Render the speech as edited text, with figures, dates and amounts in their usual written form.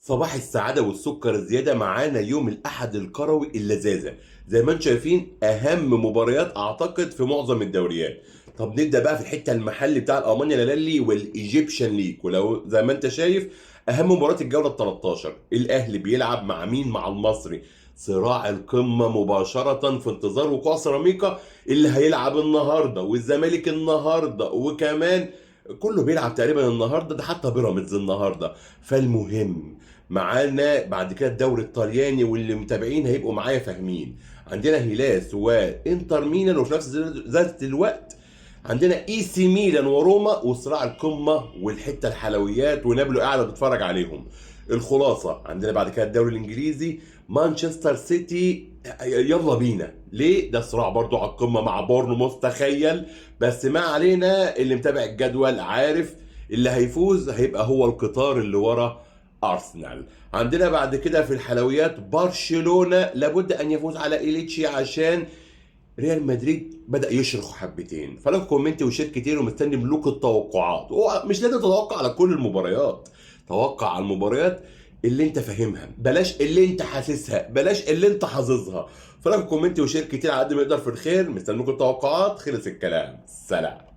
صباح السعادة والسكر الزيادة معانا يوم الأحد الكروي اللذاذة. زي ما انتم شايفين أهم مباريات أعتقد في معظم الدوريات. طب نبدأ بقى في الحتة المحلي بتاع الألمانيا لالي والإيجيبشن ليج، ولو زي ما انت شايف أهم مباراة الجولة ال 13 الأهلي بيلعب مع مين؟ مع المصري. صراع القمة مباشرة في انتظار وقوع سيراميكا اللي هيلعب النهارده، والزمالك النهارده، وكمان كله بيلعب تقريبا النهارده، ده حتى بيراميدز النهارده. فالمهم معانا بعد كده الدوري الطلياني، واللي متابعين هيبقوا معايا فاهمين. عندنا هيلاس وانتر ميلان، وفي نفس ذات الوقت عندنا اي سي ميلان وروما وصراع القمه والحته الحلويات، ونابولي قاعده بتتفرج عليهم. الخلاصه عندنا بعد كده الدوري الانجليزي، مانشستر سيتي يلا بينا ليه، ده صراع برضو على القمه مع بورنموث تخيل. بس ما علينا، اللي متابع الجدول عارف اللي هيفوز هيبقى هو القطار اللي ورا ارسنال. عندنا بعد كده في الحلويات برشلونه لابد ان يفوز على إيليتشي عشان ريال مدريد بدأ يشرخ حبتين. فلو كومنت وشير كتير ومستني ملوك التوقعات، هو مش لازم تتوقع على كل المباريات، توقع على المباريات اللي انت فاهمها، بلاش اللي انت حاسسها، بلاش اللي انت حافظها. فلو كومنت وشير كتير على قد ما يقدر في الخير، مستنيكم التوقعات. خلص الكلام، سلام.